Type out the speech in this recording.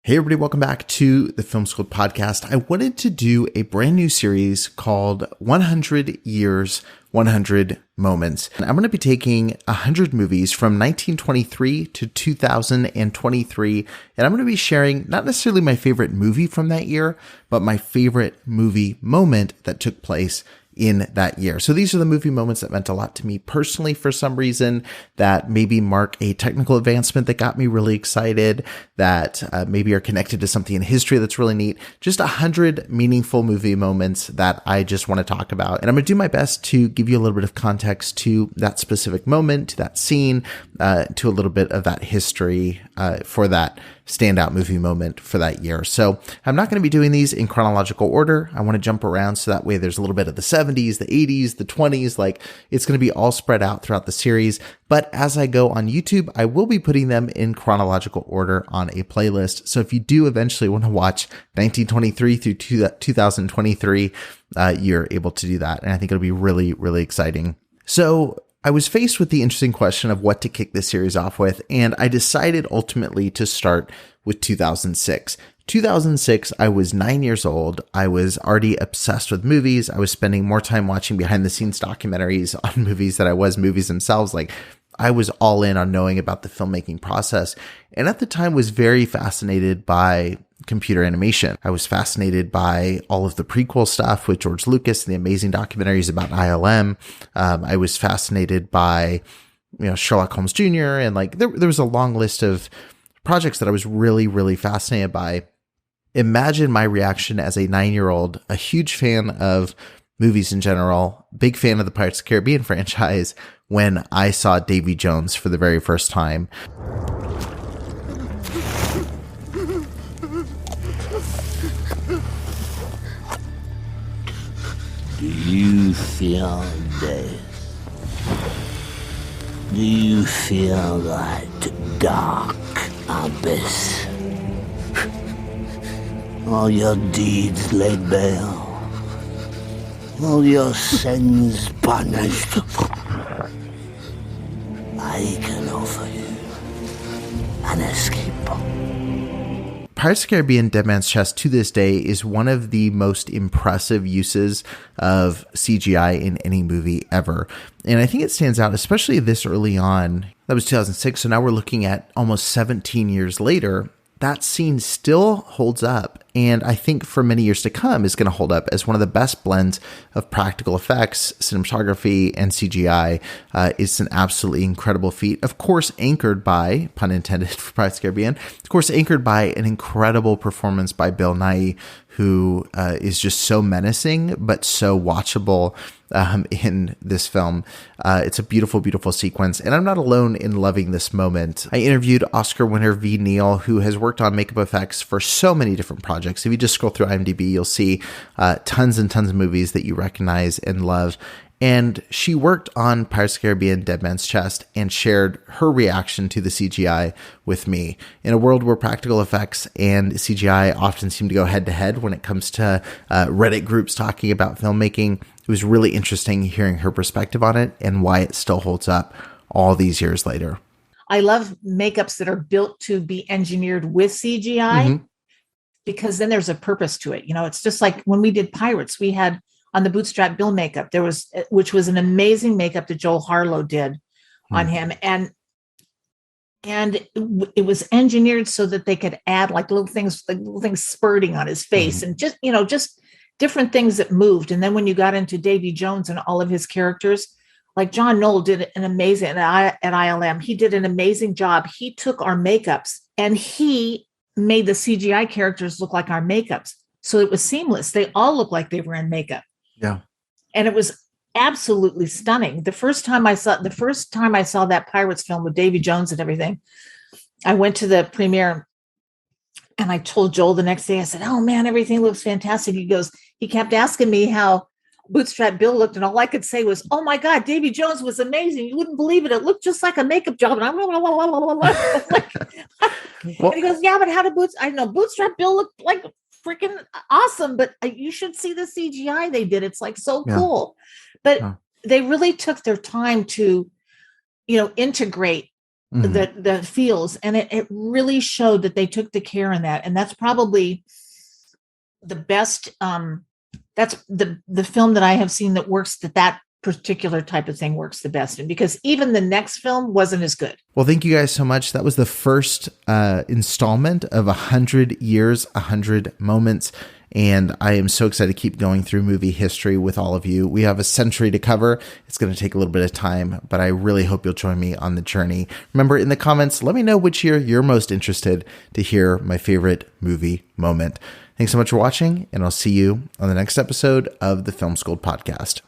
Hey everybody, welcome back to the Film School podcast. I wanted to do a brand new series called 100 Years, 100 Moments. And I'm going to be taking 100 movies from 1923 to 2023, and I'm going to be sharing not necessarily my favorite movie from that year, but my favorite movie moment that took place in that year. So these are the movie moments that meant a lot to me personally for some reason, that maybe mark a technical advancement that got me really excited, that maybe are connected to something in history that's really neat. Just 100 meaningful movie moments that I just want to talk about. And I'm going to do my best to give you a little bit of context to that specific moment, to that scene, to a little bit of that history for that standout movie moment for that year. So I'm not going to be doing these in chronological order. I want to jump around so that way there's a little bit of the 70s, the 80s, the 20s, like it's going to be all spread out throughout the series. But as I go on YouTube, I will be putting them in chronological order on a playlist. So if you do eventually want to watch 1923 through 2023, you're able to do that. And I think it'll be really, really exciting. So I was faced with the interesting question of what to kick this series off with, and I decided ultimately to start with 2006. 2006, I was 9 years old. I was already obsessed with movies. I was spending more time watching behind the scenes documentaries on movies than I was movies themselves. Like, I was all in on knowing about the filmmaking process, and at the time was very fascinated by computer animation. I was fascinated by all of the prequel stuff with George Lucas and the amazing documentaries about ILM. I was fascinated by, Sherlock Holmes Jr. and like there was a long list of projects that I was really, really fascinated by. Imagine my reaction as a 9-year-old, a huge fan of movies in general, big fan of the Pirates of the Caribbean franchise, when I saw Davy Jones for the very first time. Do you feel this? Do you feel that dark abyss? All your deeds laid bare, all your sins punished. I can offer you an escape. Pirates of the Caribbean Dead Man's Chest to this day is one of the most impressive uses of CGI in any movie ever. And I think it stands out, especially this early on. That was 2006. So now we're looking at almost 17 years later. That scene still holds up, and I think for many years to come is going to hold up as one of the best blends of practical effects, cinematography, and CGI. It's an absolutely incredible feat. Of course, anchored by, pun intended for Pirates of the Caribbean, of course, anchored by an incredible performance by Bill Nighy, who is just so menacing, but so watchable in this film. It's a beautiful, beautiful sequence. And I'm not alone in loving this moment. I interviewed Oscar winner V. Neal, who has worked on makeup effects for so many different projects. If you just scroll through IMDb, you'll see tons and tons of movies that you recognize and love. And she worked on Pirates of the Caribbean Dead Man's Chest and shared her reaction to the CGI with me. In a world where practical effects and CGI often seem to go head to head when it comes to Reddit groups talking about filmmaking, it was really interesting hearing her perspective on it and why it still holds up all these years later. I love makeups that are built to be engineered with CGI because then there's a purpose to it. It's just like when we did Pirates, we had on the Bootstrap Bill makeup, which was an amazing makeup that Joel Harlow did on him. And it was engineered so that they could add like little things spurting on his face and just different things that moved. And then when you got into Davy Jones and all of his characters, like John Knoll did an amazing, at ILM, he did an amazing job. He took our makeups and he made the CGI characters look like our makeups. So it was seamless. They all looked like they were in makeup. Yeah. And it was absolutely stunning. The first time I saw that Pirates film with Davy Jones and everything, I went to the premiere and I told Joel the next day, I said, "Oh man, everything looks fantastic." He kept asking me how Bootstrap Bill looked, and all I could say was, "Oh my God, Davy Jones was amazing. You wouldn't believe it. It looked just like a makeup job." And I'm like, and he goes, "Yeah, but how did Bootstrap Bill looked like freaking awesome, but you should see the CGI they did. It's like so cool." But they really took their time to, integrate the feels, and it really showed that they took the care in that, and that's probably the best. That's the film that I have seen that works, that particular type of thing works the best in, because even the next film wasn't as good. Well, thank you guys so much. That was the first installment of 100 Years, 100 Moments. And I am so excited to keep going through movie history with all of you. We have a century to cover. It's going to take a little bit of time, but I really hope you'll join me on the journey. Remember, in the comments, let me know which year you're most interested to hear my favorite movie moment. Thanks so much for watching, and I'll see you on the next episode of the Film School podcast.